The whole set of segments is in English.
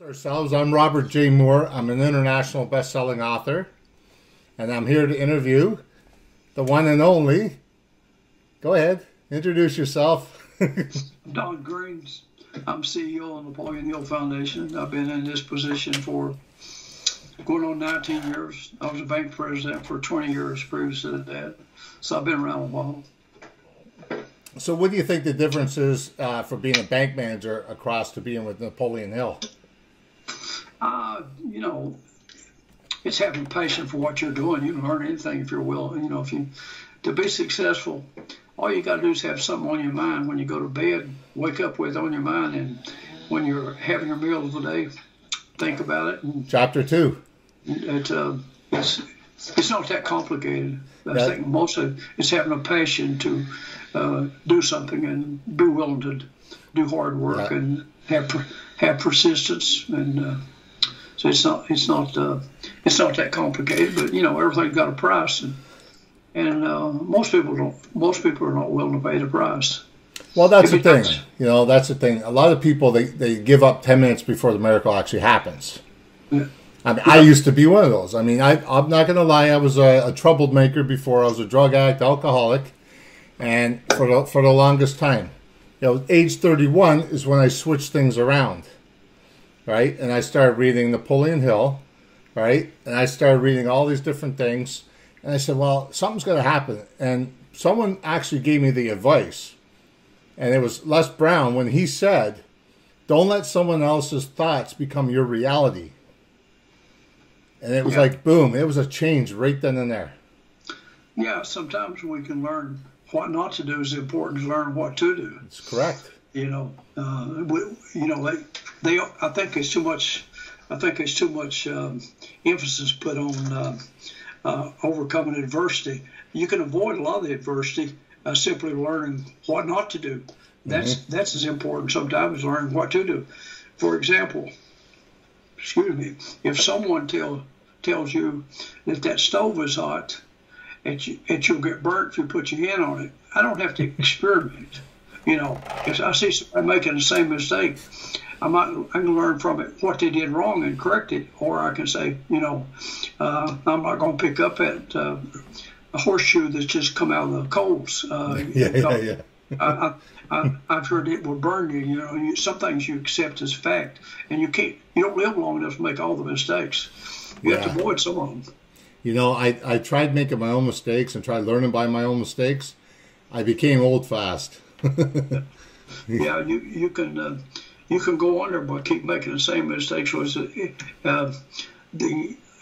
Ourselves. I'm Robert J. Moore. I'm an international best-selling author, and I'm here to interview the one and only. Go ahead, introduce yourself. Don Green. I'm CEO of Napoleon Hill Foundation. I've been in this position for going on 19 years. I was a bank president for 20 years previous to that, so I've been around a while. So what do you think the difference is for being a bank manager across to being with Napoleon Hill? It's having passion for what you're doing. You can learn anything if you're willing. To be successful, all you got to do is have something on your mind when you go to bed, wake up with it on your mind, and when you're having your meal of the day, think about it. Chapter 2. It's not that complicated. I think mostly it's having a passion to do something and be willing to do hard work and have persistence, and so it's not that complicated. But everything's got a price, and most people are not willing to pay the price. Well, that's the thing. That's the thing. A lot of people they give up 10 minutes before the miracle actually happens. Yeah. I mean, I used to be one of those. I mean, I'm not going to lie. I was a troublemaker before. I was a drug addict, alcoholic, and for the longest time. Age 31 is when I switched things around, right? And I started reading Napoleon Hill, right? And I started reading all these different things. And I said, well, something's going to happen. And someone actually gave me the advice. And it was Les Brown when he said, don't let someone else's thoughts become your reality. And it was like, boom, it was a change right then and there. Yeah, sometimes we can learn what not to do is important to learn what to do. That's correct. I think there's too much emphasis put on overcoming adversity. You can avoid a lot of the adversity simply learning what not to do. That's as important sometimes as learning what to do. For example, if someone tells you that stove is hot and you'll get burnt if you put your hand on it, I don't have to experiment. If I see somebody making the same mistake, I can learn from it what they did wrong and correct it, or I can say, I'm not going to pick up at a horseshoe that's just come out of the coals. I've heard it will burn you. Some things you accept as fact, and you don't live long enough to make all the mistakes. You have to avoid some of them. I tried making my own mistakes and tried learning by my own mistakes. I became old fast. Yeah, you can go under but keep making the same mistakes. The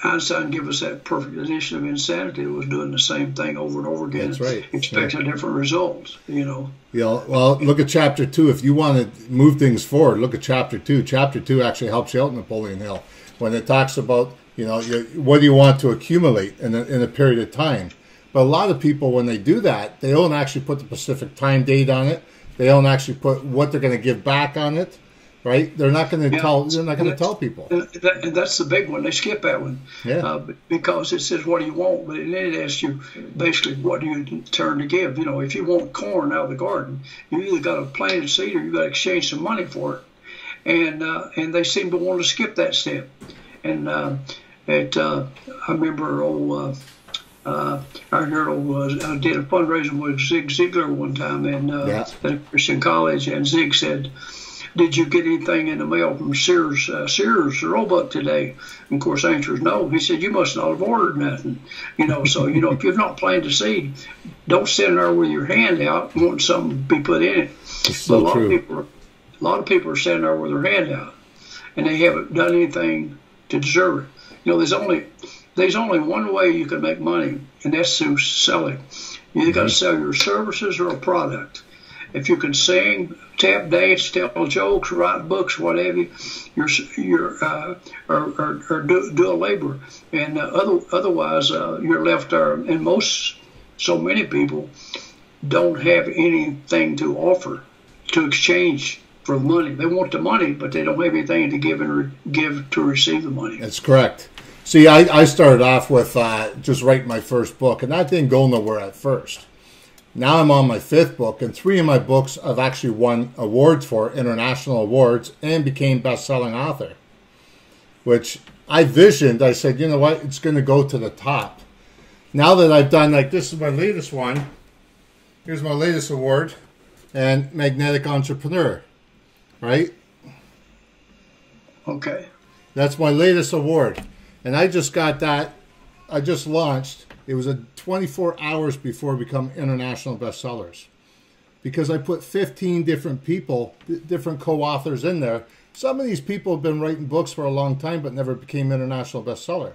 Einstein gave us that perfect definition of insanity. It was doing the same thing over and over again. That's right. Expecting different results. Well, look at Chapter 2. If you want to move things forward, look at Chapter 2. Chapter 2 actually helps you out in Napoleon Hill when it talks about what do you want to accumulate in a period of time. But a lot of people, when they do that, they don't actually put the specific time date on it. They don't actually put what they're going to give back on it. Right? They're not going to tell. They're not going to tell people. And that's the big one. They skip that one. Yeah. Because it says what do you want, but then it asks you basically what do you turn to give. If you want corn out of the garden, you either got to plant a seed or you got to exchange some money for it. And they seem to want to skip that step. And I remember I did a fundraising with Zig Ziglar one time at a Christian college, and Zig said, did you get anything in the mail from Sears Roebuck today? And of course, the answer is no. He said, you must not have ordered nothing. So, if you've not planted a seed, don't sit there with your hand out wanting something to be put in it. So but true. A lot of people are sitting there with their hand out, and they haven't done anything to deserve it. There's only one way you can make money, and that's through selling. You either got to sell your services or a product. If you can sing, tap dance, tell jokes, write books, whatever, or do a labor, and otherwise you're left there. And so many people don't have anything to offer to exchange for money. They want the money, but they don't have anything to give to receive the money. That's correct. See, I started off with just writing my first book, and that didn't go nowhere at first. Now I'm on my 5th book, and 3 of my books I've actually won awards for, international awards, and became best-selling author. which I visioned. I said, you know what? It's going to go to the top. Now that I've done, like, this is my latest one. Here's my latest award, and Magnetic Entrepreneur, right? Okay. That's my latest award. And I just got that. I just launched. It was 24 hours before become international bestsellers. Because I put 15 different people, different co-authors in there. Some of these people have been writing books for a long time but never became international bestseller.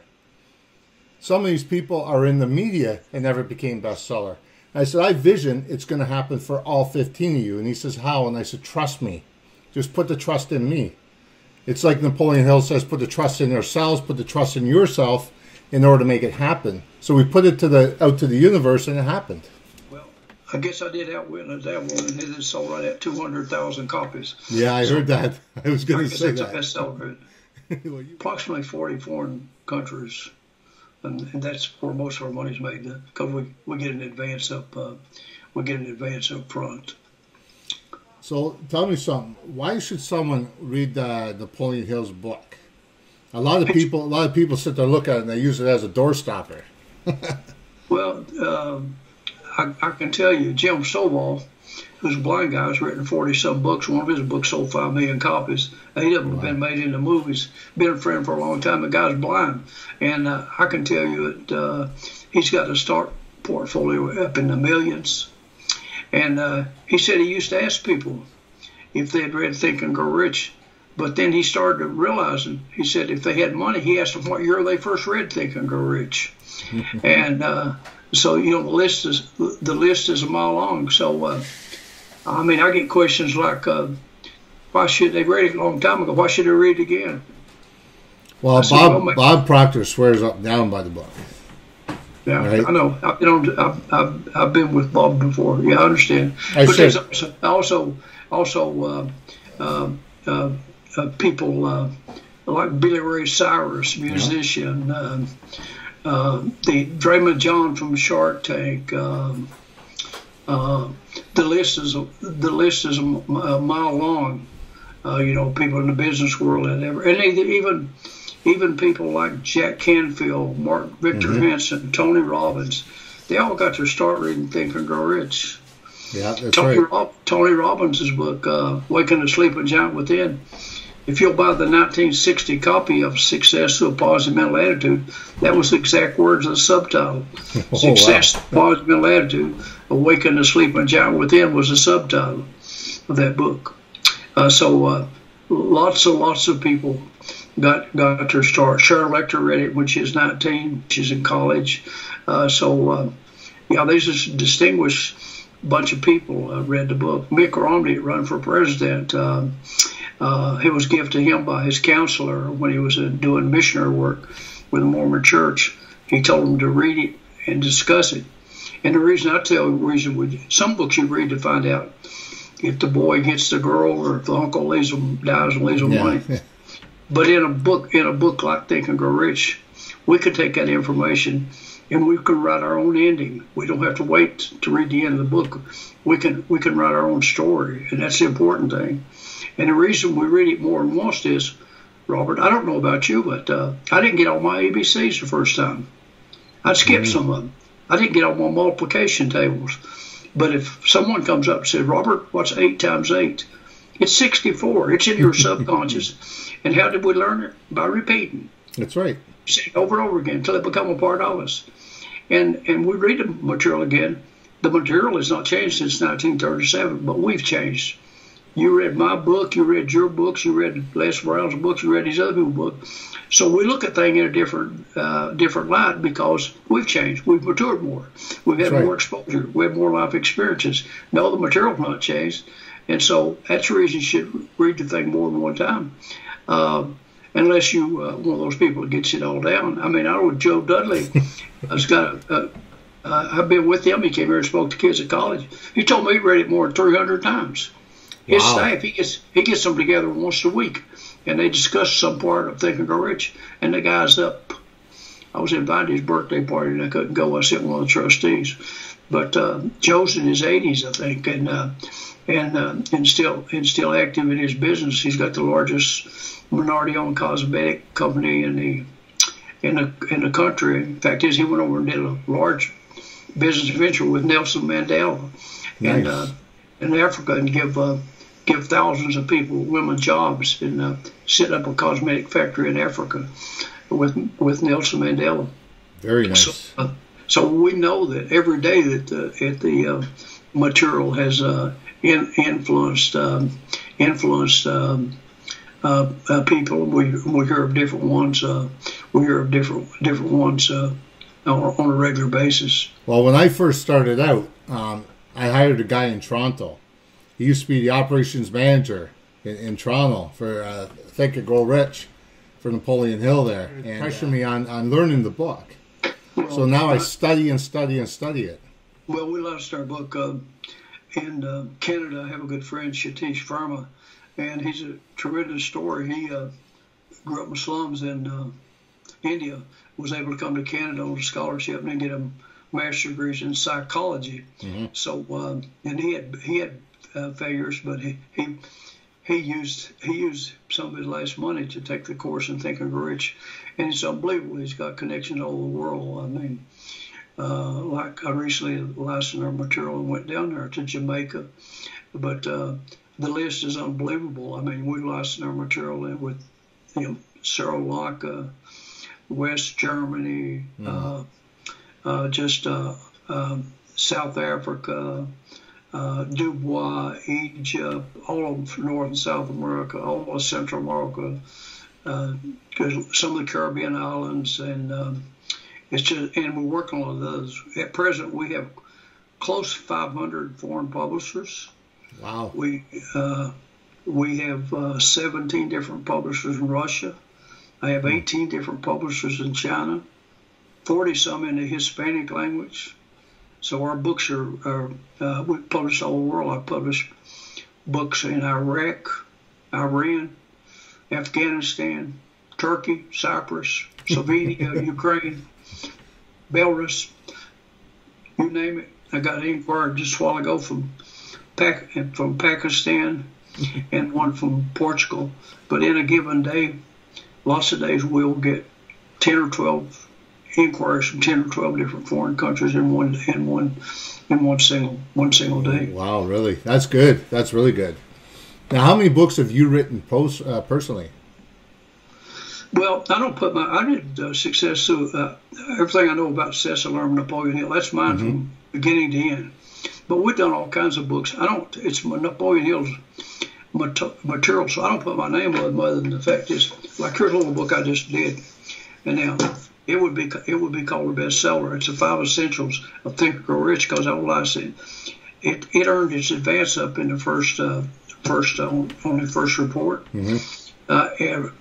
Some of these people are in the media and never became bestseller. And I said, I vision it's going to happen for all 15 of you. And he says, how? And I said, trust me. Just put the trust in me. It's like Napoleon Hill says, put the trust in yourselves, put the trust in yourself in order to make it happen. So we put it out to the universe, and it happened. Well, I guess I did outwitness that one, and it is sold right at 200,000 copies. Yeah, I heard that. I was going to say that. That's a bestseller. Approximately 40 foreign countries, and that's where most of our money's made. Because we get an advance up, front. So tell me something. Why should someone read Napoleon Hill's book? A lot of people sit there, look at it, and they use it as a doorstopper. Well, I can tell you, Jim Stovall, who's a blind guy, has written 40-some books. One of his books sold 5 million copies. 8 of them have been made into movies. Been a friend for a long time. The guy's blind, and I can tell you that he's got a stock portfolio up in the millions. And he said he used to ask people if they had read Think and Grow Rich. But then he started realizing, he said if they had money, he asked them what year they first read Think and Grow Rich. And so, you know, the list is a mile long. So, I mean, I get questions like, why should they read it a long time ago? Why should they read it again? Well, Bob Proctor swears up and down by the book. Yeah, right? I know. I've been with Bob before. Yeah, I understand. But there's also people like Billy Ray Cyrus, musician, the Draymond John from Shark Tank. The list is a mile long. You know, people in the business world and even people like Jack Canfield, Victor Hansen, Tony Robbins, they all got their start reading Think and Grow Rich. Yeah, that's right. Tony Robbins' book, Waking the Sleeping Giant Within. If you'll buy the 1960 copy of Success to a Positive Mental Attitude, that was the exact words of the subtitle. Success, Positive Mental Attitude, Awaken the Sleeping Giant Within was the subtitle of that book. So lots of people got their start. Cheryl Lecter read it when she was 19. She's in college. There's this distinguished bunch of people read the book. Mitt Romney ran for president. It was given to him by his counselor when he was doing missionary work with the Mormon Church. He told him to read it and discuss it. And the reason some books you read to find out if the boy gets the girl or if the uncle dies and leaves them money. But in a book like Think and Grow Rich, we can take that information and we can write our own ending. We don't have to wait to read the end of the book. We can write our own story, and that's the important thing. And the reason we read it more than once is, Robert, I don't know about you, but I didn't get all my ABCs the first time. I skipped some of them. I didn't get all my multiplication tables. But if someone comes up and says, Robert, what's 8 times 8? It's 64. It's in your subconscious. And how did we learn it? By repeating. That's right. Say it over and over again until it becomes a part of us. And we read the material again. The material has not changed since 1937, but we've changed. You read my book, you read your books, you read Les Brown's books, you read these other people's books. So we look at things in a different light because we've changed. We've matured more. We've had more exposure. We have more life experiences. No, the material's not changed. And so that's the reason you should read the thing more than one time. Unless you one of those people that gets it all down. I mean, I know Joe Dudley has got I've been with him. He came here and spoke to kids at college. He told me he read it more than 300 times. His staff, he gets them together once a week, and they discuss some part of Think and Grow Rich. And the guy's up. I was invited to his birthday party, and I couldn't go. I sent one of the trustees. But Joe's in his 80s, I think, and and still active in his business. He's got the largest minority-owned cosmetic company in the country. In fact, he went over and did a large business venture with Nelson Mandela Nice. in Africa, and give thousands of people, women, jobs, and set up a cosmetic factory in Africa with Nelson Mandela. Very nice. So we know that every day that the material has influenced people. We hear of different ones. We hear of different ones on a regular basis. Well, when I first started out, I hired a guy in Toronto. He used to be the operations manager in Toronto for Think and Grow Rich for Napoleon Hill there, and pressured me on learning the book. So now I study and study and study it. Well, we lost our book in Canada. I have a good friend, Satish Verma, and he's a tremendous story. He grew up in slums in India, was able to come to Canada on a scholarship and then get a master's degrees in psychology. Mm-hmm. So, and he had failures, but he used some of his last money to take the course in Think and Grow Rich, and it's unbelievable. He's got connections all over the world. I mean, like I recently licensed our material and went down there to Jamaica, but the list is unbelievable. I mean, we licensed our material with Sri Lanka, West Germany, South Africa, Dubois, Egypt, all of North and South America, all of Central America, some of the Caribbean islands, and we're working on those. At present, we have close to 500 foreign publishers. Wow. We have 17 different publishers in Russia. I have 18 different publishers in China, 40 some in the Hispanic language. So our books we publish all over the world. I publish books in Iraq, Iran, Afghanistan, Turkey, Cyprus, Slovenia, Ukraine, Belarus, you name it. I got an inquiry just a while ago from Pakistan and one from Portugal. But in a given day, lots of days we'll get 10 or 12 inquiries from 10 or 12 different foreign countries in one single day. Wow, really? That's good. That's really good. Now, how many books have you written personally? Well, I did success. So everything I know about success I learned from Napoleon Hill. That's mine from beginning to end. But we've done all kinds of books. It's Napoleon Hill's material, so I don't put my name on it other than the fact is, like here's a little book I just did, and now it would be called a bestseller. It's the 5 Essentials of Think and Grow Rich, because I realized it earned its advance up in the first on the first report,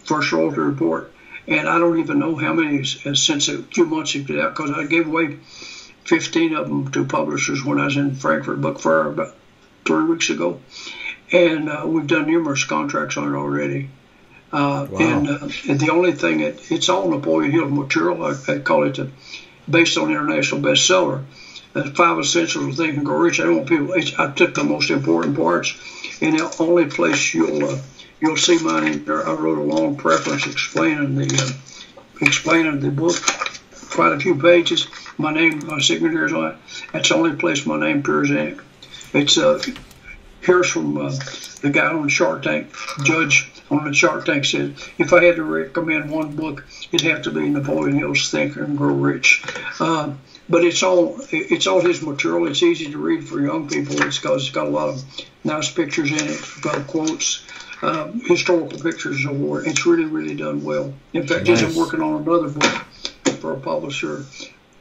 first royalty report, and I don't even know how many since a few months it got out, because I gave away 15 of them to publishers when I was in Frankfurt Book Fair about 3 weeks ago, and we've done numerous contracts on it already. Wow. And the only thing it's all Napoleon Hill material. I call it based on international bestseller. The 5 Essentials of Think and Grow Rich. I don't want people. I took the most important parts, and the only place you'll see mine in there. I wrote a long preface explaining the book, quite a few pages. My name, my signature is on it. That's the only place my name appears in it. It's here's from the guy on Shark Tank, Judge on the Shark Tank said, if I had to recommend one book, it'd have to be Napoleon Hill's Think and Grow Rich. But it's all his material. It's easy to read for young people. It's got a lot of nice pictures in it, got quotes, historical pictures of war. It's really, really done well. In fact, nice. I'm working on another book for a publisher.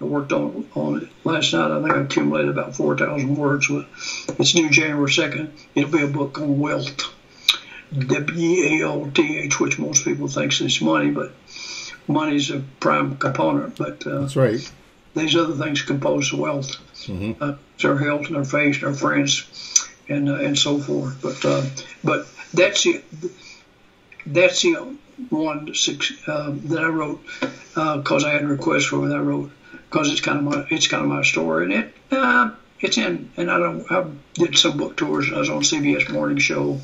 I worked on it last night. I think I accumulated about 4,000 words. It's due January 2nd. It'll be a book on wealth. W-E-A-L-T-H, which most people think is money, but money's a prime component. But that's right. These other things compose wealth. It's our health and our faith and our friends and so forth. But that's it. That's the one that I wrote because I had a request for it. I wrote because it's kind of my story, and it's in, and I did some book tours. I was on CBS Morning Show,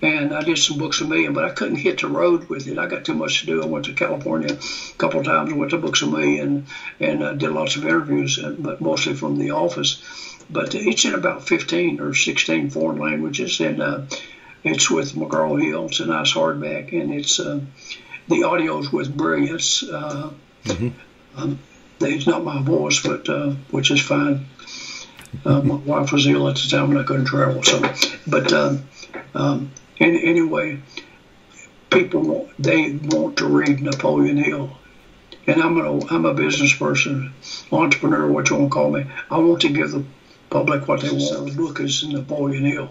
and I did some books a million, but I couldn't hit the road with it. I got too much to do. I went to California a couple of times. I went to Books a Million and did lots of interviews, but mostly from the office. But it's in about 15 or 16 foreign languages, and it's with McGraw-Hill. It's a nice hardback, and it's the audio's with Brilliance. It's not my voice, but which is fine. My wife was ill at the time and I couldn't travel. So, but anyway, people want to read Napoleon Hill, and I'm a business person, entrepreneur, what you want to call me. I want to give the public what they want. The book is Napoleon Hill.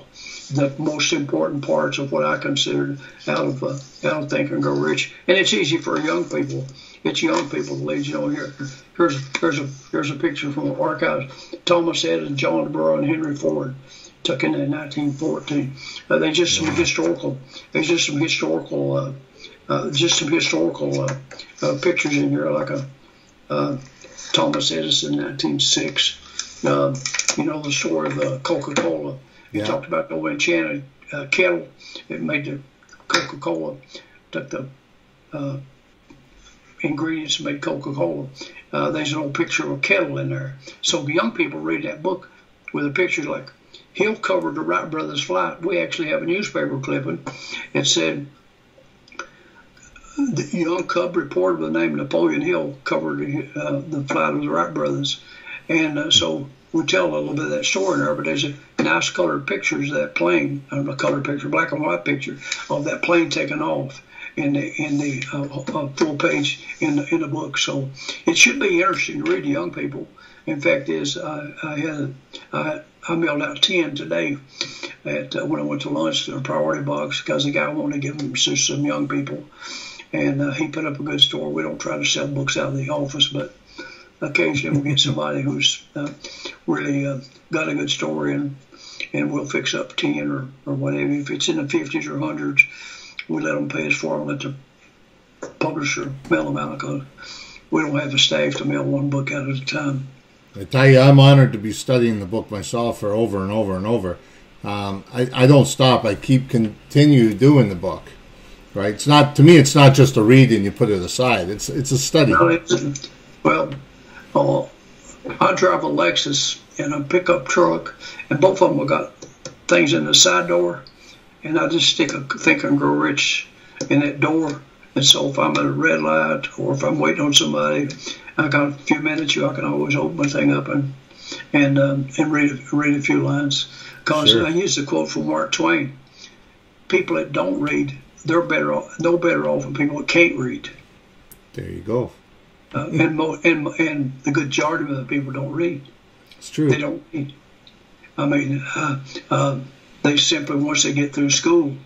The most important parts of what I consider out of Think and Grow Rich, and it's easy for young people. It's young people to lead. Here's a picture from the archives. Thomas Edison, John Burr, and Henry Ford took in 1914. There's just some historical. There's just some historical. Pictures in here, like a Thomas Edison, 1906. The story of the Coca-Cola. You talked about the enchanted kettle. It made the Coca-Cola. Took the ingredients and made Coca-Cola. There's an old picture of a kettle in there. So the young people read that book with a picture like Hill covered the Wright brothers' flight. We actually have a newspaper clipping. It said the young cub reporter by the name of Napoleon Hill covered the flight of the Wright brothers. And so we tell a little bit of that story in there, but there's a nice colored pictures of that plane, a colored picture, black and white picture of that plane taking off in the full page in the book. So it should be interesting to read to young people. In fact, I mailed out 10 today when I went to lunch to a priority box because the guy wanted to give them to some young people, and he put up a good store. We don't try to sell books out of the office, but occasionally we'll get somebody who's really got a good story, and we'll fix up 10 or whatever. If it's in the 50s or 100s, we let them pay us for them, let the publisher mail them out, because we don't have the staff to mail one book out at a time. I tell you, I'm honored to be studying the book myself for over and over and over. I don't stop. I continue doing the book. Right? It's not, to me, it's not just a read and you put it aside. It's a study. Well, I drive a Lexus and a pickup truck, and both of them have got things in the side door, and I just stick a Think and Grow Rich in that door. And so if I'm at a red light or if I'm waiting on somebody, I got a few minutes, I can always open my thing up and read a few lines. Because I use the quote from Mark Twain: people that don't read, they're no better off than people that can't read. There you go. And the good majority of the people don't read. It's true. They don't read. I mean, they simply, once they get through school,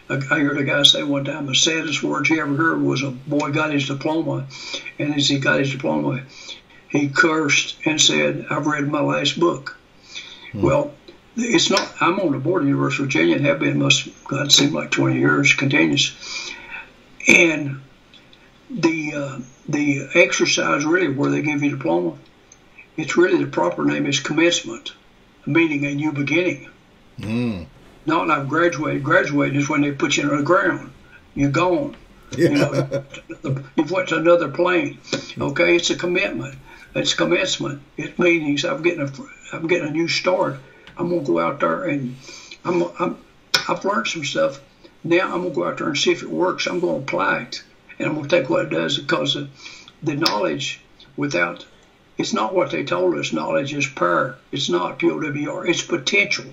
I heard a guy say one time the saddest words he ever heard was a boy got his diploma, and as he got his diploma, he cursed and said, "I've read my last book." Well, it's not. I'm on the board of the University of Virginia and have been, God, seemed like 20 years, continuous. And the exercise really where they give you a diploma, it's really, the proper name is commencement, meaning a new beginning. Not like graduated. Graduated is when they put you on the ground. You're gone. Yeah. You've went to another plane. Okay, it's a commitment. It's commencement. It means I'm getting a new start. I'm gonna go out there and I've learned some stuff. Now I'm gonna go out there and see if it works. I'm gonna apply it, and I'm gonna take what it does, because the knowledge without, it's not what they told us. Knowledge is power. It's not POWR. It's potential.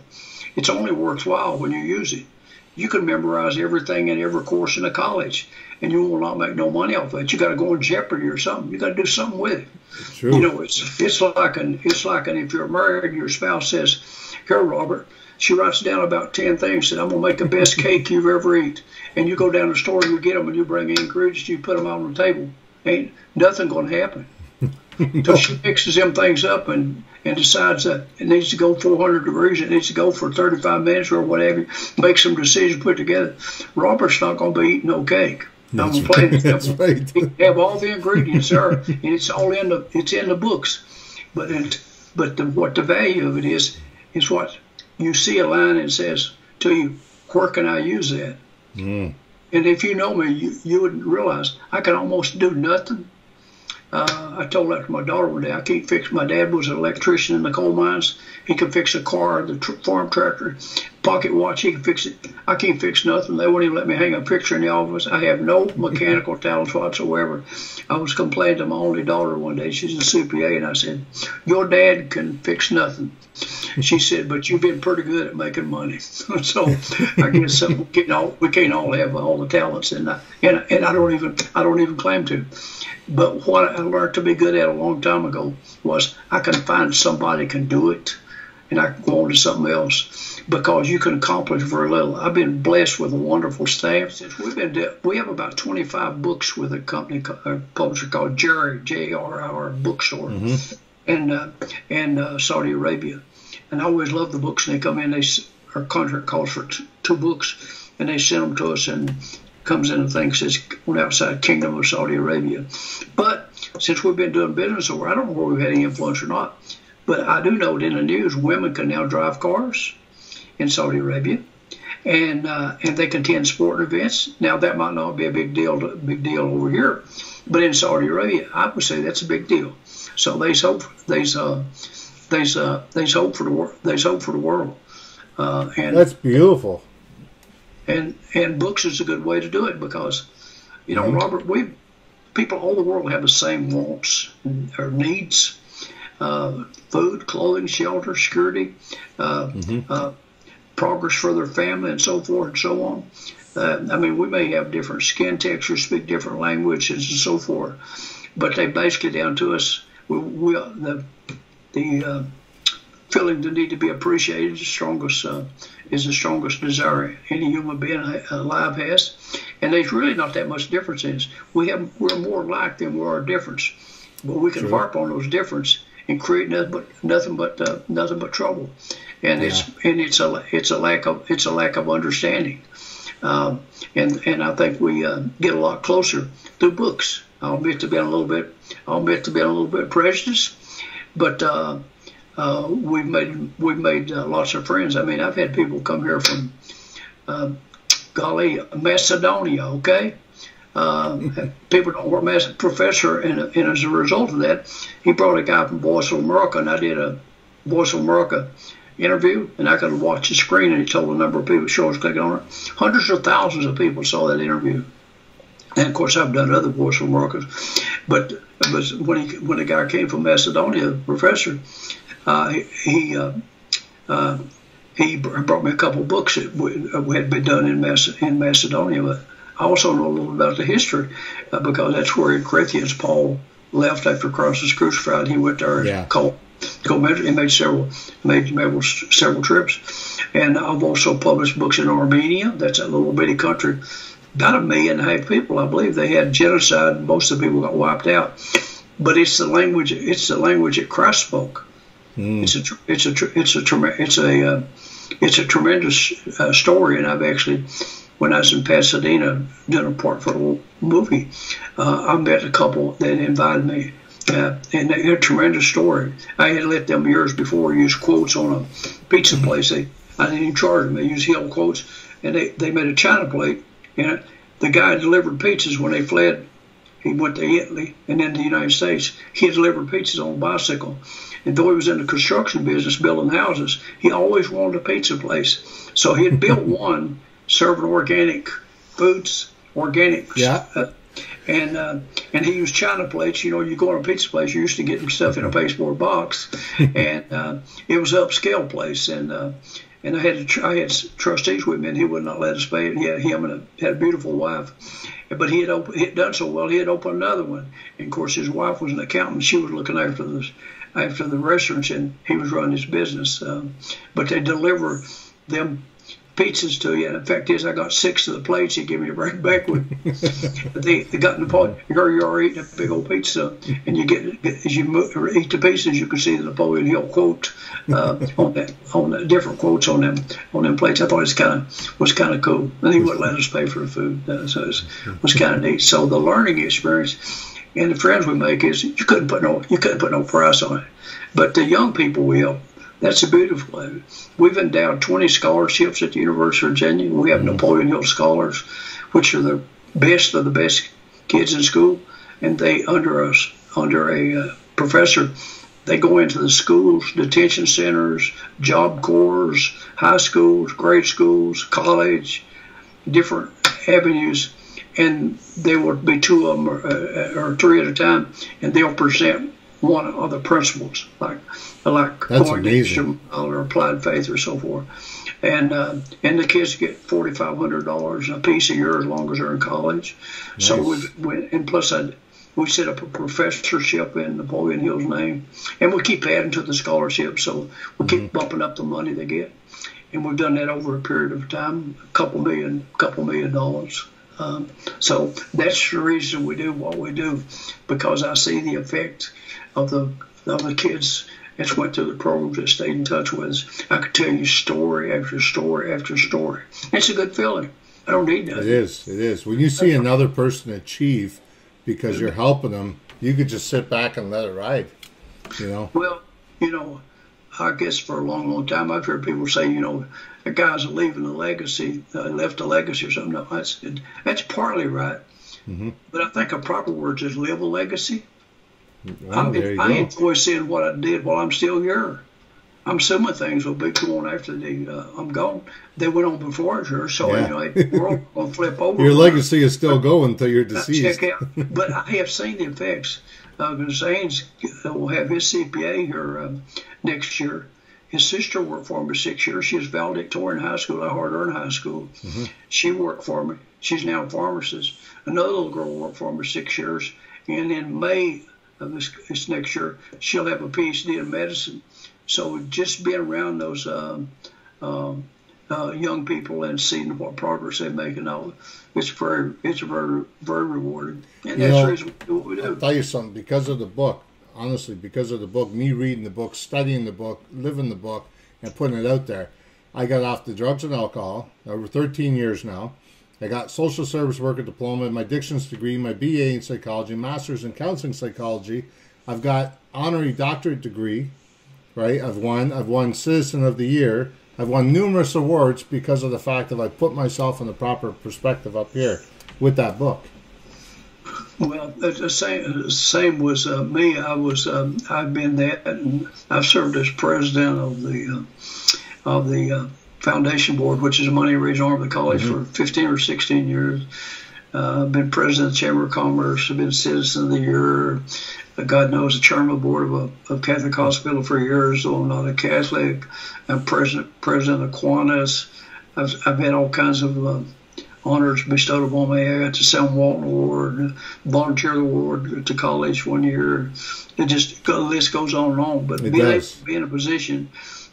It's only worthwhile when you use it. You can memorize everything in every course in a college, and you will not make no money off of it. You got to go in Jeopardy or something. You got to do something with it. True. You know, it's like if you're married, your spouse says, "Here, Robert." She writes down about 10 things. Said, "I'm gonna make the best cake you've ever eaten." And you go down to the store, you get them, and you bring in ingredients, you put them on the table. Ain't nothing gonna happen. So she mixes them things up and decides that it needs to go 400 degrees, it needs to go for 35 minutes or whatever, makes some decisions, put together. Robert's not going to be eating no cake. That's right. He have all the ingredients there, and it's all in the books. But But what the value of it is what you see a line and says to you, where can I use that? Mm. And if you know me, you wouldn't realize I can almost do nothing. I told that to my daughter one day. I can't fix. My dad was an electrician in the coal mines. He could fix a car, the farm tractor, pocket watch. He could fix it. I can't fix nothing. They wouldn't even let me hang a picture in the office. I have no mechanical talents whatsoever. I was complaining to my only daughter one day. She's a CPA, and I said, "Your dad can fix nothing." She said, "But you've been pretty good at making money." So I guess we can't all have all the talents, and I don't even claim to. But what I learned to be good at a long time ago was I can find somebody can do it, and I can go on to something else, because you can accomplish very little. I've been blessed with a wonderful staff. Since we have about 25 books with a company, a publisher called Jerry, J-R-R bookstore, in Saudi Arabia. And I always love the books, and they come in. Our contract calls for 2 books, and they send them to us, and comes in and thinks it's on outside kingdom of Saudi Arabia. But since we've been doing business over, I don't know where we've had any influence or not, but I do know that in the news, women can now drive cars in Saudi Arabia, and they can attend sporting events. Now that might not be a big deal over here, but in Saudi Arabia, I would say that's a big deal. So there's hope for the world. And that's beautiful. And books is a good way to do it, because, Robert, people all over the world have the same wants or needs: food, clothing, shelter, security, progress for their family, and so forth and so on. We may have different skin textures, speak different languages, and so forth, but they basically down to us. The feeling the need to be appreciated is the strongest desire any human being alive has, and there's really not that much difference in us. We're more alike than we are difference, but we can harp on those differences and create nothing but trouble, and it's a lack of understanding, and I think we get a lot closer through books. I'll admit to being a little bit prejudiced, but we've made lots of friends. I've had people come here from Macedonia. Okay, people don't work. Professor, and as a result of that, he brought a guy from Voice of America, and I did a Voice of America interview, and I could watch the screen, and he told the number of people, shows clicking on it. Hundreds of thousands of people saw that interview. And of course, I've done other Voice of Americas, but when the guy came from Macedonia, the professor, he brought me a couple of books that had been done in Macedonia. But I also know a little about the history, because that's where in Corinthians Paul left after Christ was crucified. He went there and he made several trips. And I've also published books in Armenia. That's a little bitty country, about 1.5 million people, I believe. They had genocide, and most of the people got wiped out. But it's the language that Christ spoke. It's a tremendous story, and I've actually, when I was in Pasadena doing a part for a movie, I met a couple that invited me, and they had a tremendous story. I had let them years before use quotes on a pizza place. I didn't even charge them. They used Hill quotes, and they made a China plate, and the guy delivered pizzas when they fled. He went to Italy and then to the United States. He delivered pizzas on a bicycle. And though he was in the construction business, building houses, he always wanted a pizza place. So he had built one serving organic foods, and he used China plates. You go on a pizza place, you're used to getting stuff in a pasteboard box, and it was an upscale place. And I had trustees with me, and he would not let us pay. And he had a beautiful wife. But he had done so well, he had opened another one. And of course, his wife was an accountant. She was looking after the restaurants, and he was running his business. But they deliver them pizzas to you. And the fact is, I got 6 of the plates he gave me to bring back with me. They got in the pot. You're eating a big old pizza, and you get as you eat the pieces, you can see the Napoleon Hill quote on the different quotes on them plates. I thought it was kind of cool. And he wouldn't let us pay for the food, so it was kind of neat. So the learning experience And the friends we make is you couldn't put no price on it. But the young people will. That's a beautiful thing. We've endowed 20 scholarships at the University of Virginia. We have Napoleon Hill Scholars, which are the best of the best kids in school, and they under a professor, they go into the schools, detention centers, job corps, high schools, grade schools, college, different avenues, and there will be 2 of them or 3 at a time, and they'll present one of the principles, like coordination or applied faith or so forth. And the kids get $4,500 a piece a year as long as they're in college. Nice. So and plus we set up a professorship in Napoleon Hill's name, and we keep adding to the scholarship, so we keep bumping up the money they get. And we've done that over a period of time, a couple million dollars. So that's the reason we do what we do, because I see the effect of the kids that went through the programs that stayed in touch with us. I could tell you story after story after story. It's a good feeling. I don't need that. It is. When you see another person achieve because you're helping them, you could just sit back and let it ride, you know? Well, you know, I guess for a long, long time I've heard people say, you know, a guy's leaving a legacy, left a legacy or something. No, that's partly right. But I think a proper word is live a legacy. Well, I enjoy seeing what I did while I'm still here. I'm assuming things will be going after I'm gone. They went on before, sure. So you know, the world will flip over. Your legacy is still going until you're deceased. Check out. But I have seen the effects. Zane's will have his CPA here next year. His sister worked for me 6 years. She was valedictorian in high school. I hired her in high school. She worked for me. She's now a pharmacist. Another little girl worked for me 6 years. And in May of this next year, she'll have a PhD in medicine. So just being around those young people and seeing what progress they make and all, it's very rewarding. And that's the reason we do what we do. I'll tell you something, because of the book, honestly, because of the book, me reading the book, studying the book, living the book, and putting it out there, I got off the drugs and alcohol over 13 years now. I got social service worker diploma, my dictions degree, my BA in psychology, master's in counseling psychology. I've got honorary doctorate degree, right? I've won Citizen of the Year. I've won numerous awards because of the fact that I put myself in the proper perspective up here with that book. Well, the same was me. I've been that, and I've served as president of the foundation board, which is a money raising arm of the college, for 15 or 16 years. I've been president of the Chamber of Commerce. I've been Citizen of the Year. God knows, the chairman of the board of Catholic Hospital for years, though I'm not a Catholic. I'm president of Kiwanis. I've had all kinds of honors bestowed upon me. I got the Sam Walton Award, Volunteer Award to college one year. The list goes on and on. But being able to be in a position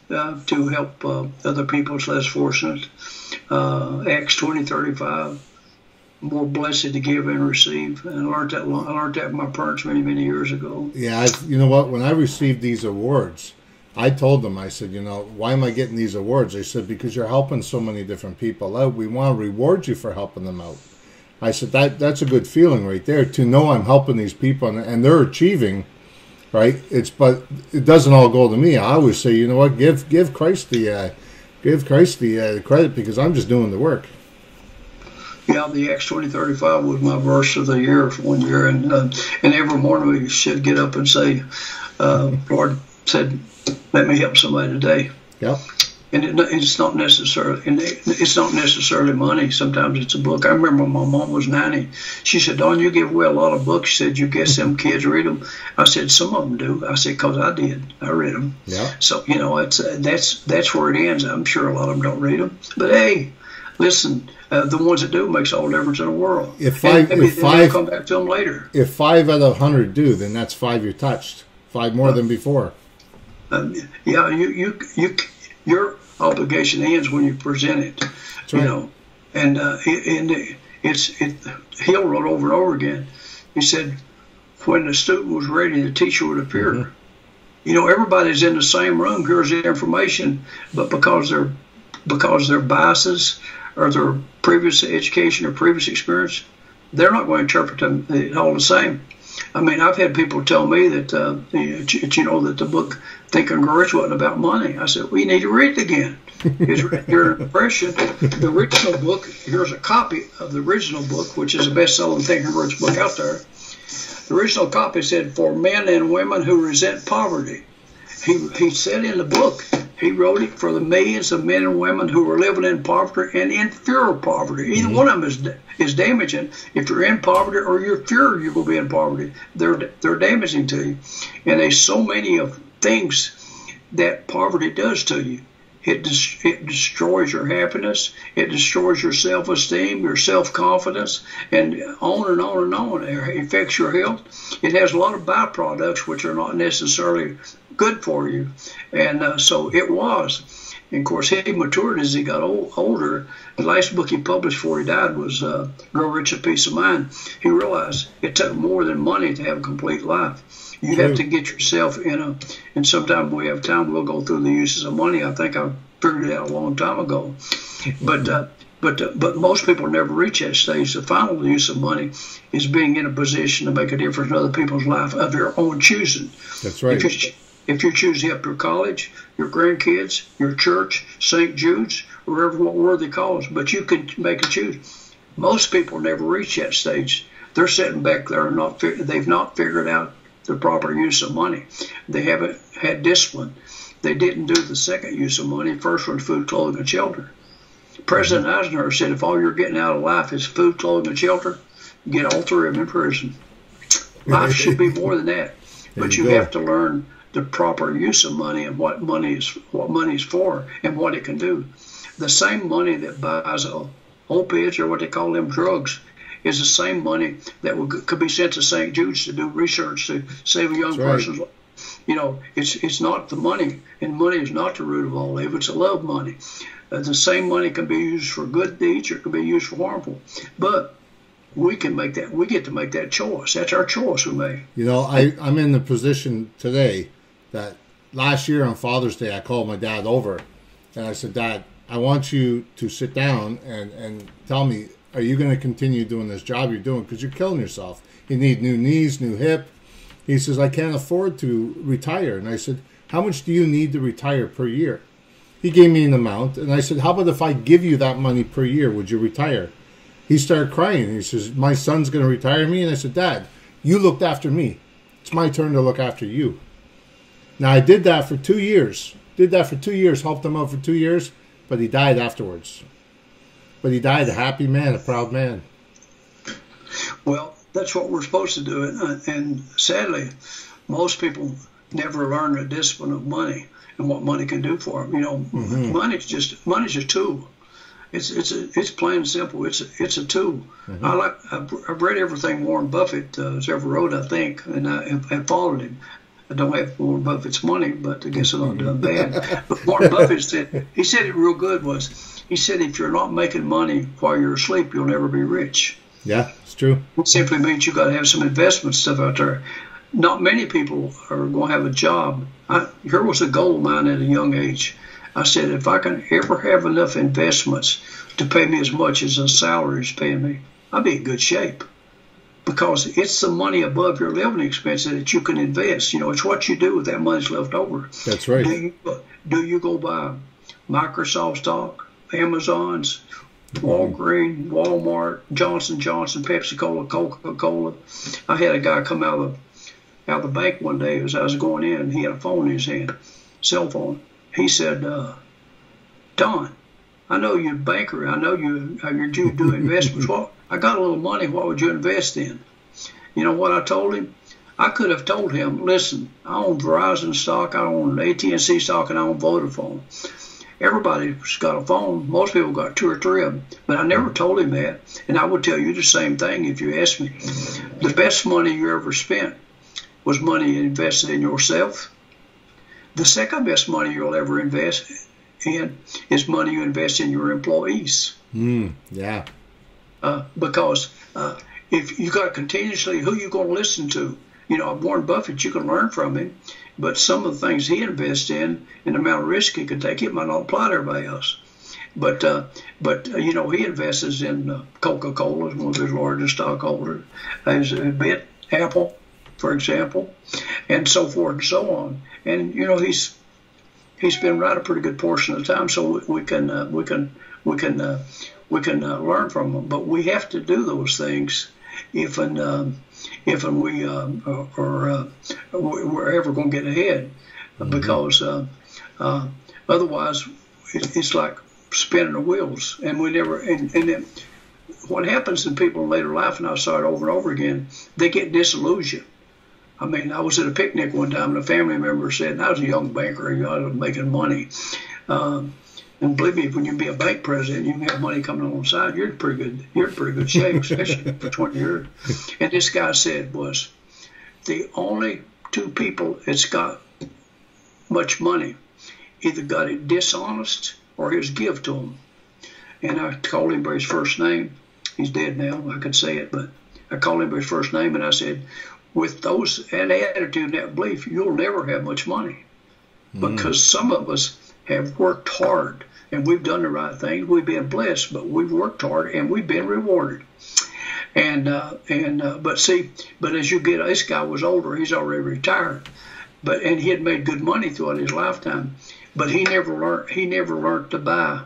to help other people is less fortunate. Acts 20:35. More blessed to give and receive, and I learned that from my parents many years ago. Yeah, you know what? When I received these awards, I told them, I said, you know, why am I getting these awards? They said, because you're helping so many different people out. We want to reward you for helping them out. I said, that's a good feeling right there, to know I'm helping these people and they're achieving, right? But it doesn't all go to me. I always say, you know what? Give Christ the credit, because I'm just doing the work. Yeah, the Acts 20:35 was my verse of the year for 1 year, and every morning we should get up and say, "Lord said, let me help somebody today." Yeah. And it's not necessarily money. Sometimes it's a book. I remember when my mom was 90. She said, "Don, you give away a lot of books." She said, "You guess them kids read them?" I said, "Some of them do." I said, "Cause I did. I read them." Yeah. So you know, that's where it ends. I'm sure a lot of them don't read them, but hey, listen. The ones that do makes all the difference in the world. If five come back to them later. If 5 out of 100 do, then that's 5 you touched. 5 more than before. Yeah, your obligation ends when you present it. That's right. You know, and Hill wrote over and over again. He said, when the student was ready, the teacher would appear. You know, everybody's in the same room, here's the information, but because their biases or their previous education or previous experience, they're not going to interpret them all the same. I mean, I've had people tell me that, that the book Think and Grow Rich wasn't about money. I said, we need to read it again. It's your impression. The original book, here's a copy of the original book, which is the best-selling Think and Grow Rich book out there. The original copy said, for men and women who resent poverty. He said in the book, he wrote it for the millions of men and women who were living in poverty and in fear of poverty. Either one of them is damaging. If you're in poverty or you're fear you will be in poverty, they're damaging to you. And there's so many of things that poverty does to you. It destroys your happiness. It destroys your self-esteem, your self-confidence, and on and on and on. It affects your health. It has a lot of byproducts which are not necessarily good for you. And so it was. And of course, he matured as he got older. The last book he published before he died was Grow Rich and Peace of Mind. He realized it took more than money to have a complete life. You have to get yourself and sometime we have time, we'll go through the uses of money. I think I figured it out a long time ago. But most people never reach that stage. The final use of money is being in a position to make a difference in other people's life of your own choosing. That's right. If you choose to help your college, your grandkids, your church, St. Jude's, wherever what worthy cause, but you can make a choose. Most people never reach that stage. They're sitting back there and they've not figured out the proper use of money. They haven't had discipline. They didn't do the second use of money. First one, food, clothing, and shelter. President Eisenhower said, if all you're getting out of life is food, clothing, and shelter, get all three of them in prison. Life should be more than that. But you have to learn the proper use of money and what money is for and what it can do. The same money that buys opiates or what they call them drugs is the same money that could be sent to St. Jude's to do research to save a young person's life. You know, it's not the money, and money is not the root of all evil. It's a love money. The same money can be used for good deeds or it can be used for harmful. But we can make that. We get to make that choice. That's our choice we make. You know, I'm in the position today that last year on Father's Day, I called my dad over, and I said, Dad, I want you to sit down and tell me, are you going to continue doing this job you're doing? Because you're killing yourself. You need new knees, new hip. He says, I can't afford to retire. And I said, how much do you need to retire per year? He gave me an amount, and I said, how about if I give you that money per year, would you retire? He started crying. He says, my son's going to retire me? And I said, Dad, you looked after me. It's my turn to look after you. Now, I did that for 2 years. Helped him out for 2 years, but he died afterwards. But he died a happy man, a proud man. Well, that's what we're supposed to do. And sadly, most people never learn the discipline of money and what money can do for them. You know, money's just a tool. It's plain and simple. It's a tool. I've read everything Warren Buffett has ever wrote, I think, and I followed him. I don't have Warren Buffett's money, but I guess I'm not doing bad. But Warren Buffett said it real good. He said, if you're not making money while you're asleep, you'll never be rich. Yeah, it's true. It simply means you got to have some investment stuff out there. Not many people are going to have a job. Here was a goal of mine at a young age. I said, if I can ever have enough investments to pay me as much as a salary is paying me, I'll be in good shape. Because it's the money above your living expenses that you can invest. You know, it's what you do with that money's left over. That's right. Do you go buy Microsoft stock, Amazon's, Walgreens, Walmart, Johnson & Johnson, Pepsi-Cola, Coca-Cola? I had a guy come out of the bank one day as I was going in. He had a phone in his hand, cell phone. He said, Don, I know you're a banker. I know you do investments. Well, I got a little money. What would you invest in? You know what I told him? I could have told him, listen, I own Verizon stock, I own AT&T stock, and I own Vodafone. Everybody's got a phone. Most people got 2 or 3 of them. But I never told him that. And I would tell you the same thing if you asked me. The best money you ever spent was money invested in yourself. The second best money you'll ever invest in is money you invest in your employees. Yeah. Because if you got continuously, who you going to listen to? You know, Warren Buffett, you can learn from him, but some of the things he invests in and the amount of risk he can take, it might not apply to everybody else. But you know, he invests in Coca-Cola, one of his largest stockholders. There's a bit Apple, for example, and so forth and so on. And you know, he's been right a pretty good portion of the time, so we can learn from him. But we have to do those things if we're ever going to get ahead, because otherwise it's like spinning the wheels, and we never. And then what happens in people in later life, and I saw it over and over again, they get disillusioned. I mean, I was at a picnic one time, and a family member said, and I was a young banker, you know, I was making money. And believe me, when you be a bank president, you can have money coming on the side. You're in pretty good shape, especially for 20 years. And this guy said was, the only two people that's got much money either got it dishonest or his give to them. And I called him by his first name. He's dead now. I could say it, but I called him by his first name, and I said, with that attitude and that belief, you'll never have much money, because some of us have worked hard, and we've done the right thing. We've been blessed, but we've worked hard and we've been rewarded. But as you get, this guy was older. He's already retired, and he had made good money throughout his lifetime. But he never learned to buy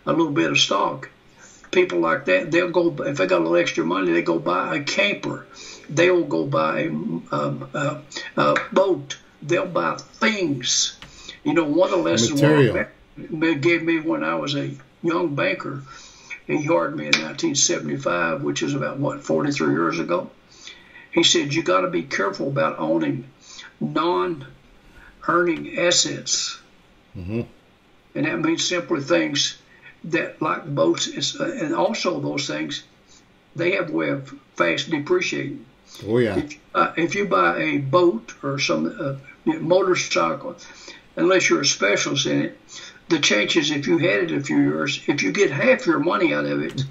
a little bit of stock. People like that, they'll go, if they got a little extra money, they go buy a camper. They'll go buy a boat. They'll buy things. You know, one of the lessons Warren gave me when I was a young banker, he hired me in 1975, which is about, 43 years ago. He said, you got to be careful about owning non-earning assets. And that means simply things that, like boats, and also those things, they have a way of fast depreciating. Oh, yeah. If you buy a boat or some motorcycle, unless you're a specialist in it, the chances, if you had it a few years, if you get half your money out of it,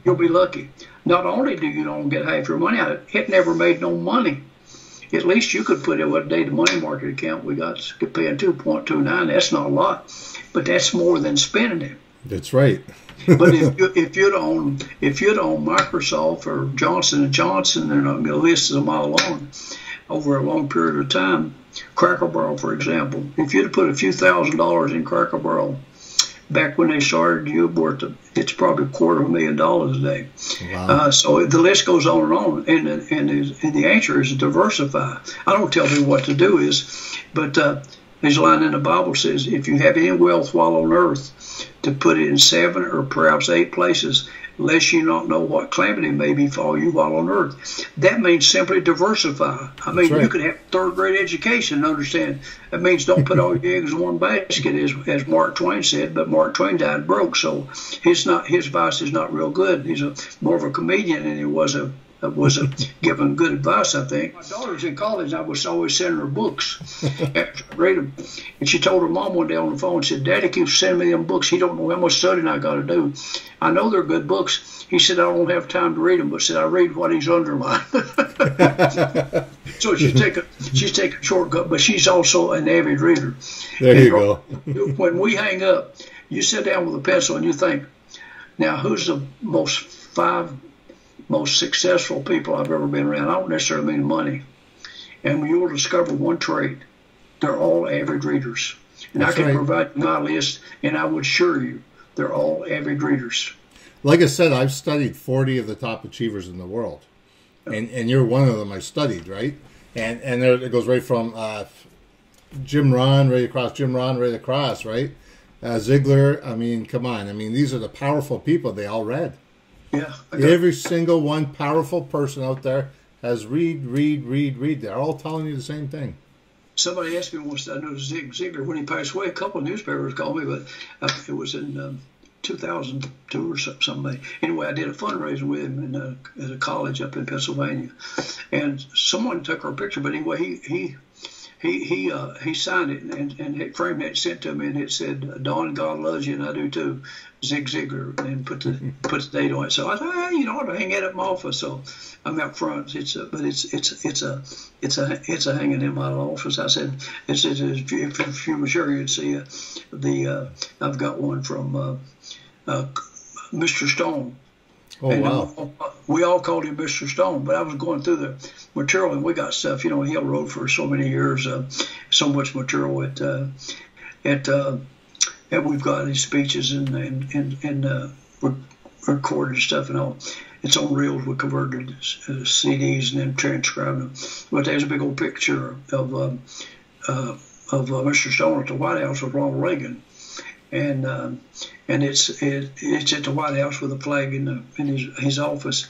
you'll be lucky. Not only do you don't get half your money out of it, it never made no money. At least you could put it what day the money market account we got paying 2.29. That's not a lot, but that's more than spending it. That's right. But if you'd own Microsoft or Johnson & Johnson, and the list is a mile long, over a long period of time, Cracker Barrel, for example, if you'd have put a few $1,000s in Cracker Barrel back when they started, it's probably $250,000 a day. Wow. So the list goes on and on, and the answer is diversify. I don't tell people what to do but there's a line in the Bible says, if you have any wealth while on earth, to put it in 7 or perhaps 8 places, lest you not know what calamity may befall you while on earth. That means simply diversify. I mean, right. You could have third-grade education and understand. That means don't put all your eggs in one basket, as Mark Twain said, but Mark Twain died broke, so his advice is not real good. He's more of a comedian than he was giving good advice, I think. My daughter's in college. I was always sending her books after I read them. And she told her mom one day on the phone, said, Daddy keeps sending me them books. He don't know how much studying I got to do. I know they're good books. He said, I don't have time to read them, but said, I read what he's underlined. So she's taking a shortcut, but she's also an avid reader. There you go. When we hang up, you sit down with a pencil and you think, now who's the five most successful people I've ever been around? I don't necessarily mean money. And you will discover one trait. They're all avid readers. And that's I can provide my list, and I would assure you they're all avid readers. Like I said, I've studied 40 of the top achievers in the world. And you're one of them I studied, right? And there it goes right from Jim Rohn, right across, right? Ziegler, I mean, come on. I mean, these are the powerful people they all read. Yeah. Every single one powerful person out there has read. They're all telling you the same thing. Somebody asked me once, I know Ziegler, when he passed away, a couple of newspapers called me, but it was in 2002 or something. Anyway, I did a fundraiser with him at a college up in Pennsylvania. And someone took our picture, but anyway, he signed it and it framed it, sent to me, and it said, Don, God loves you, and I do too. Zig Ziglar, and put the date on it. So I thought, I ought to hang it up in my office. So I'm out front. It's a hanging in my office. I said, if you were sure you'd see I've got one from Mr. Stone. Oh, And wow. we all called him Mr. Stone. But I was going through the material, and we got stuff. You know, Hill wrote for so many years, so much material at that we've got his speeches and recorded stuff and all. It's on reels. We converted CDs and then transcribed them. But there's a big old picture of Mr. Stone at the White House with Ronald Reagan, and it's at the White House with a flag in his office,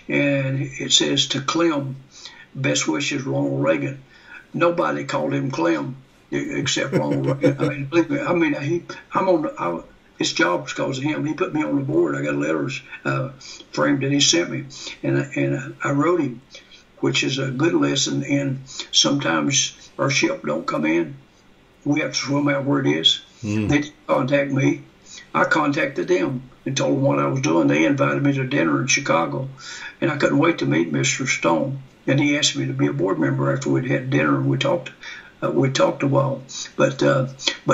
and it says to Clem, best wishes, Ronald Reagan. Nobody called him Clem except Ronald Reagan. I mean, believe me, it's jobs because of him. He put me on the board. I got letters framed that he sent me, and I wrote him, which is a good lesson. And sometimes our ship don't come in. We have to swim out where it is. They didn't contact me. I contacted them and told them what I was doing. They invited me to dinner in Chicago, and I couldn't wait to meet Mr. Stone. And he asked me to be a board member after we'd had dinner, and we talked a while. But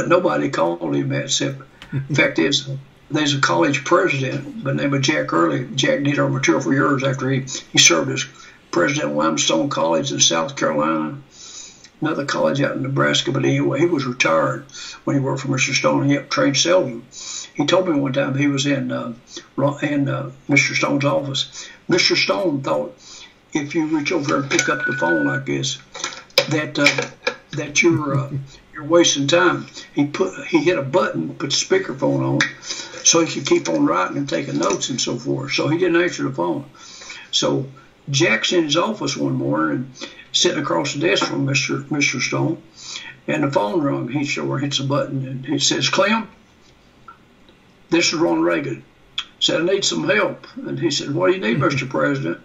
nobody called him except. In fact, there's a college president by the name of Jack Early. Jack did our material for years after he served as president of Limestone College in South Carolina, another college out in Nebraska. But anyway, he was retired when he worked for Mr. Stone. He helped train salesmen. He told me one time he was in Mr. Stone's office. Mr. Stone thought if you reach over and pick up the phone like this, that you're wasting time. He hit a button, put the speakerphone on, so he could keep on writing and taking notes and so forth. So he didn't answer the phone. So Jack's in his office one morning, sitting across the desk from Mr. Stone, and the phone rung. He hits a button and he says, "Clem, this is Ronald Reagan." Said, "I need some help." And he said, "What do you need, Mr. President?"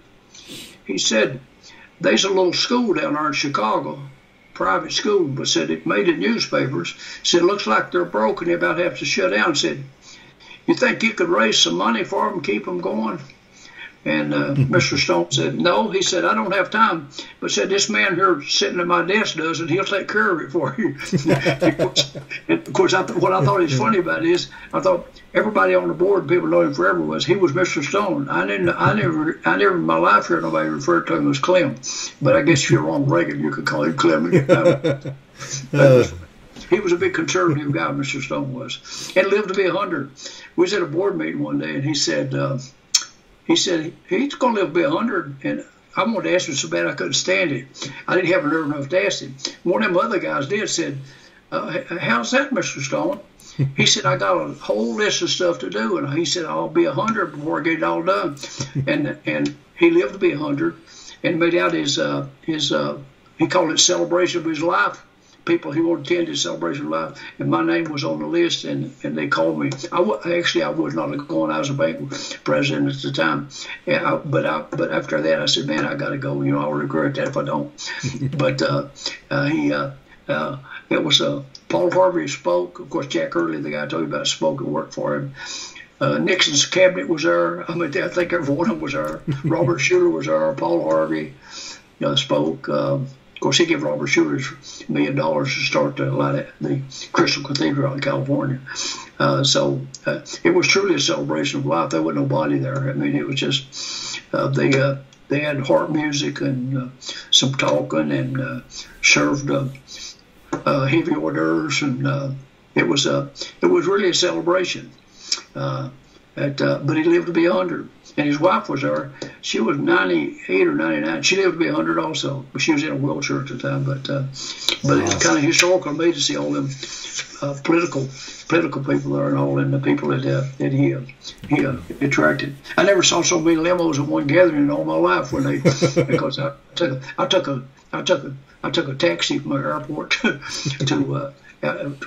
He said, "There's a little school down there in Chicago, private school, but said it made the newspapers. Said, looks like they're broke and they're about to have to shut down." Said, "You think you could raise some money for them, keep them going?" And Mr. Stone said, "No." He said, "I don't have time." But said, "This man here sitting at my desk does, and he'll take care of it for you." And of course, what I thought is funny about it is, I thought everybody on the board, people know him forever, he was Mr. Stone. I never in my life heard nobody refer to him as Clem. But I guess if you're Ronald Reagan, you could call him Clem. He was a big conservative guy, Mr. Stone was, and lived to be 100. We was at a board meeting one day, and he said he's going to live to be 100. And I wanted to ask him so bad I couldn't stand it. I didn't have a nerve enough to ask him. One of them other guys did, said, "How's that, Mr. Stone?" He said, "I got a whole list of stuff to do." And he said, "I'll be 100 before I get it all done." And he lived to be 100 and made out his he called it celebration of his life. People he wanted to attend his celebration of life, and my name was on the list, and they called me. I was not going. I was a bank president at the time, but after that I said, "Man, I got to go. You know, I'll regret that if I don't." But it was Paul Harvey spoke. Of course, Jack Early, the guy I told you about, spoke and worked for him. Nixon's cabinet was there. I mean, I think every one of them was there. Robert Schuller was there. Paul Harvey spoke. Of course, he gave Robert Schuller $1 million to start the Crystal Cathedral in California. So it was truly a celebration of life. There wasn't nobody there. I mean, it was just they had harp music and some talking and served heavy hors d'oeuvres, and it was really a celebration. But he lived to be 100. And his wife was there. She was 98 or 99. She lived to be 100 also, but she was in a wheelchair at the time. But it's kind of historical to me to see all them political people there and all, and the people that he attracted. I never saw so many limos at one gathering in all my life because I took a taxi from the airport to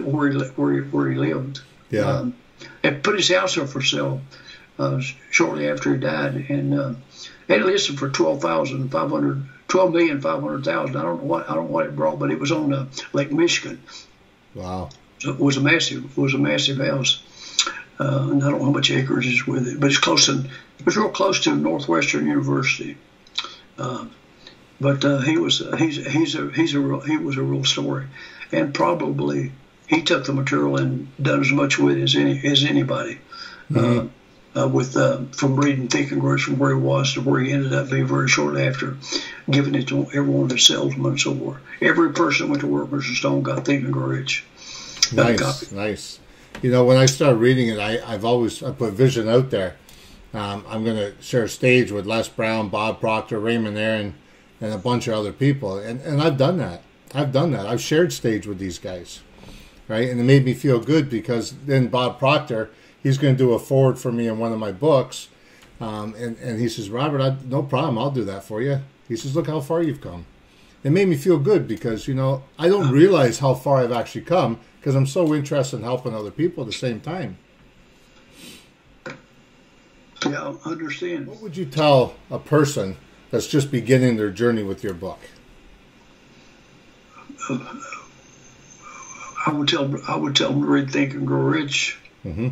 where he lived. Yeah. And put his house up for sale. Shortly after he died, and they listed for $12,500,000. I don't know what it brought, but it was on Lake Michigan. Wow! So it was a massive house, and I don't know how much acreage is with it, but it was real close to Northwestern University. But he was a real story, and probably he took the material and done as much with it as anybody. Mm-hmm. from reading Think and Grow Rich from where he was to where he ended up being very shortly after, giving it to everyone that salesman and so forth. Every person that went to work Mr. Stone got Think and Grow Rich. Nice, nice. You know, when I started reading it, I put vision out there. I'm going to share a stage with Les Brown, Bob Proctor, Raymond Aaron, and a bunch of other people. And I've done that. I've shared stage with these guys, right? And it made me feel good because then Bob Proctor, he's going to do a forward for me in one of my books. And he says, Robert, no problem. I'll do that for you. He says, look how far you've come. It made me feel good because, you know, I don't realize how far I've actually come because I'm so interested in helping other people at the same time. Yeah, I understand. What would you tell a person that's just beginning their journey with your book? I would tell them to read Think and Grow Rich, mm-hmm.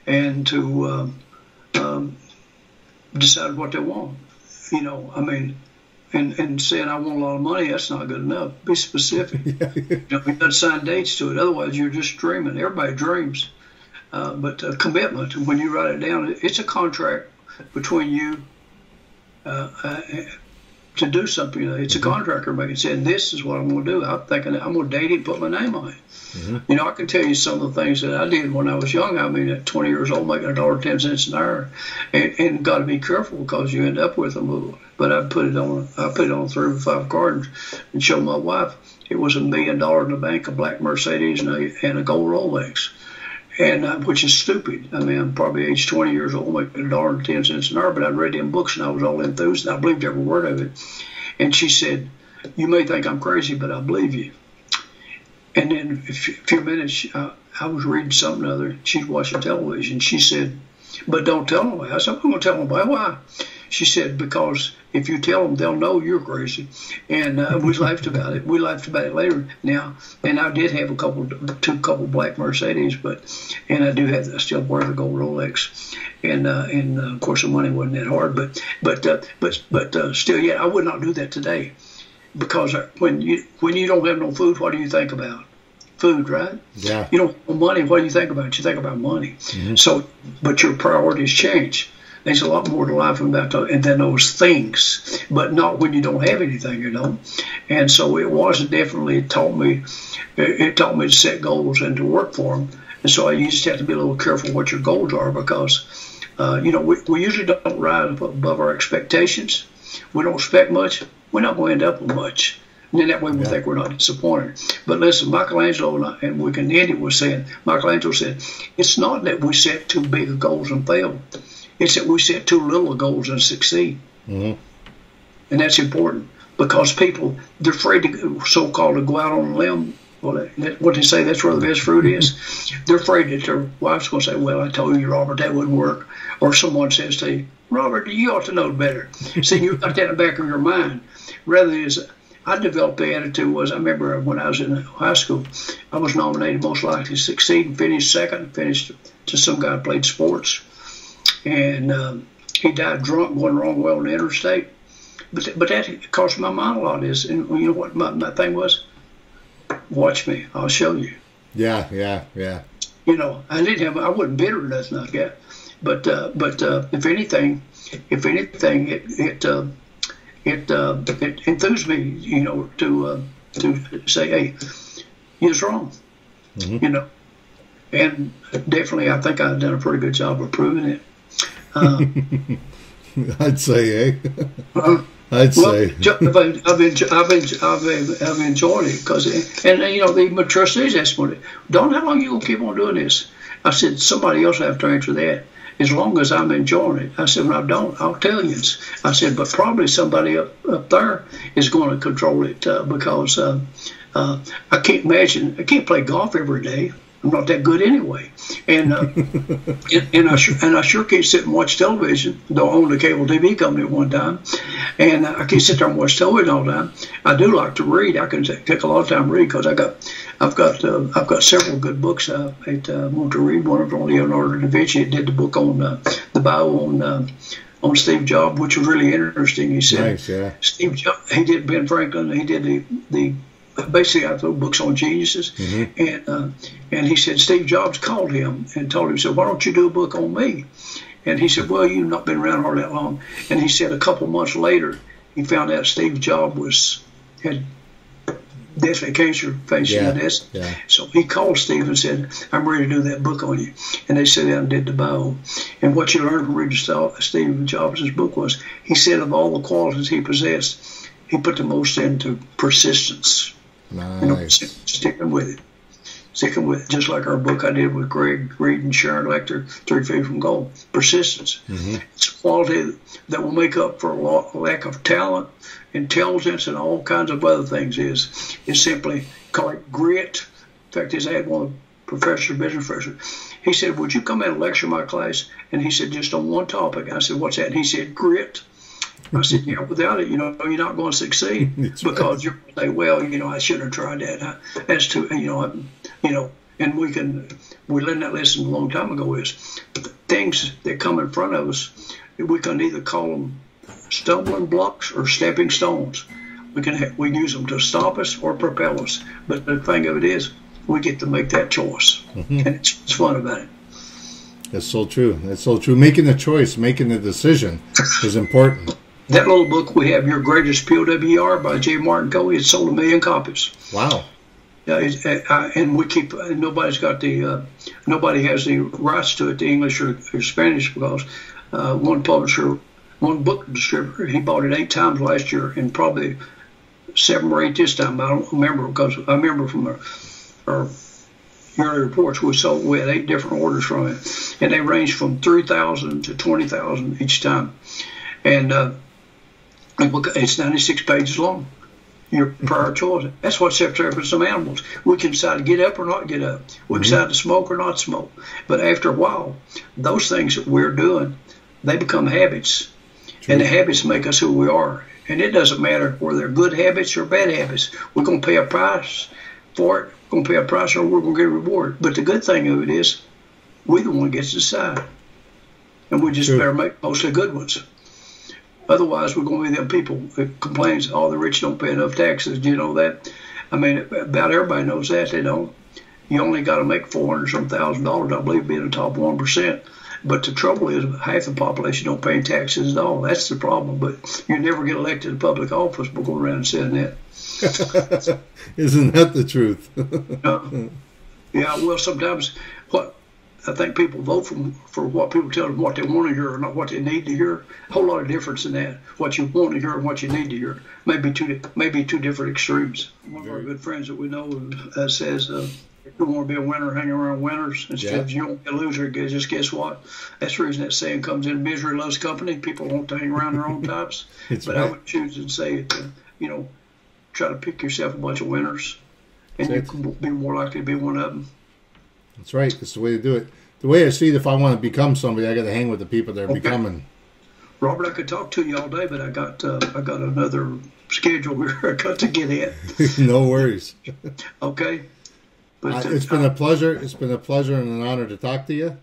and to decide what they want. You know, I mean, and saying I want a lot of money, that's not good enough. Be specific. Yeah. You know, you got to sign dates to it. Otherwise, you're just dreaming. Everybody dreams. But commitment, when you write it down, it's a contract between you to do something. You know, it's a contract everybody saying, this is what I'm going to do. I'm thinking I'm going to date it and put my name on it. Mm-hmm. You know, I can tell you some of the things that I did when I was young. I mean, at 20 years old, making $1.10 an hour, and got to be careful because you end up with them. But I put it on 3 or 5 cards and showed my wife. It was $1 million in the bank, a black Mercedes, and a gold Rolex. And which is stupid. I mean, I'm probably age 20 years old, making $1.10 an hour, but I'd read them books and I was all enthused and I believed every word of it. And she said, you may think I'm crazy, but I believe you. And then a few minutes, I was reading something other. She's watching television. She said, but don't tell nobody. I said, I'm going to tell nobody. Why? She said, because if you tell them, they'll know you're crazy. And we laughed about it. We laughed about it later. Now, and I did have two couple black Mercedes, and I still wear the gold Rolex. And of course the money wasn't that hard, but still, yeah, I would not do that today, because when you don't have no food, what do you think about? Food, right? Yeah. You don't have money. What do you think about? You think about money. Mm-hmm. So, but your priorities change. There's a lot more to life than those things, but not when you don't have anything, you know. And so it taught me to set goals and to work for them. And so you just have to be a little careful what your goals are, because, you know, we usually don't rise above our expectations. We don't expect much. We're not going to end up with much. And then that way we think we're not disappointed. But listen, Michelangelo, and we can end it with saying, Michelangelo said, it's not that we set too big goals and fail. It's that we set too little goals and succeed. Mm-hmm. And that's important, because people, they're afraid to so-called to go out on a limb. Well, what they say, that's where the best fruit is. They're afraid that their wife's going to say, well, I told you, Robert, that wouldn't work. Or someone says to you, Robert, you ought to know better. See, you've got that in the back of your mind. Rather is, I developed the attitude was, I remember when I was in high school, I was nominated most likely to succeed and finished second, finished to some guy who played sports. And he died drunk going the wrong way on the interstate. But that cost my mind a lot. And you know what my thing was? Watch me. I'll show you. Yeah. You know, I wasn't bitter or nothing like that. But if anything, it enthused me, you know, to say, hey, he was wrong. Mm-hmm. You know. And definitely, I think I've done a pretty good job of proving it. I'd say, I'd say. I've enjoyed it, because, and you know, the trustees asked me, Don, how long are you gonna keep on doing this? I said, somebody else will have to answer that. As long as I'm enjoying it. I said, when I don't, I'll tell you. I said, but probably somebody up there is going to control it, because I can't imagine. I can't play golf every day. I'm not that good anyway, and I sure can't sit and watch television. Though I owned a cable TV company at one time, and I can't sit there and watch television all the time. I do like to read. I can take a lot of time to read, because I've got several good books I want to read. One of them on Leonardo da Vinci. He did the book on the bio on Steve Jobs, which was really interesting. He said, nice, yeah. Steve Jobs. He did Ben Franklin. He did the basically, I wrote books on geniuses, mm-hmm. And he said Steve Jobs called him and told him, said, why don't you do a book on me? And he said, well, you've not been around hardly that long. And he said a couple months later, he found out Steve Jobs had deathly cancer facing the desk. Yeah. So he called Steve and said, I'm ready to do that book on you. And they sat down and did the bio. And what you learned from reading Steve Jobs' book was, he said of all the qualities he possessed, he put the most into persistence. Nice. You know, sticking with it. Sticking with it. Just like our book I did with Greg Reed and Sharon Lecter, 3 Feet from Gold. Persistence. Mm-hmm. It's a quality that will make up for a lack of talent, intelligence, and all kinds of other things. Is simply call it grit. In fact, I had one of the professors, business professors, he said, would you come in and lecture my class? And he said, just on one topic. I said, what's that? And he said, grit. I said, yeah, without it, you know, you're not going to succeed because you're going to say, well, you know, I should have tried that. That's too, you know, and we learned that lesson a long time ago is things that come in front of us, we can either call them stumbling blocks or stepping stones. We can use them to stop us or propel us. But the thing of it is, we get to make that choice, and it's fun about it. That's so true. That's so true. Making the choice, making the decision is important. That little book we have, Your Greatest POWR by J. Martin Covey, it sold 1 million copies. Wow. And we keep, nobody has the rights to it, the English or Spanish, because one publisher, one book distributor, he bought it 8 times last year and probably 7 or 8 this time. I don't remember, because I remember from our yearly reports we had 8 different orders from it, and they ranged from 3,000 to 20,000 each time. And it's 96 pages long. Your prior choice. That's what separates some animals. We can decide to get up or not get up. We can decide to smoke or not smoke. But after a while, those things that we're doing, they become habits. True. And the habits make us who we are. And it doesn't matter whether they're good habits or bad habits. We're going to pay a price for it. We're going to pay a price or we're going to get a reward. But the good thing of it is, we're the one who gets to decide. And we just better make mostly good ones. Otherwise, we're going to be them people that complains, oh, the rich don't pay enough taxes. Do you know that? I mean, about everybody knows that. They don't. You only got to make $400,000, I believe, being the top 1%. But the trouble is, half the population don't pay taxes at all. That's the problem. But you never get elected to public office by going around and saying that. Isn't that the truth? Yeah, well, sometimes I think people vote for what people tell them what they want to hear or not what they need to hear. A whole lot of difference in that. What you want to hear and what you need to hear. Maybe two different extremes. One of our good friends that we know says, if you want to be a winner, hang around winners. Instead of you want to be a loser, just guess what? That's the reason that saying comes in, misery loves company. People want to hang around their own types. But I would choose and say, try to pick yourself a bunch of winners, and you can be more likely to be one of them. That's right. That's the way to do it. The way I see it, if I want to become somebody, I got to hang with the people that are becoming. Robert, I could talk to you all day, but I got another schedule here I got to get in. No worries. Okay. But it's been a pleasure. It's been a pleasure and an honor to talk to you.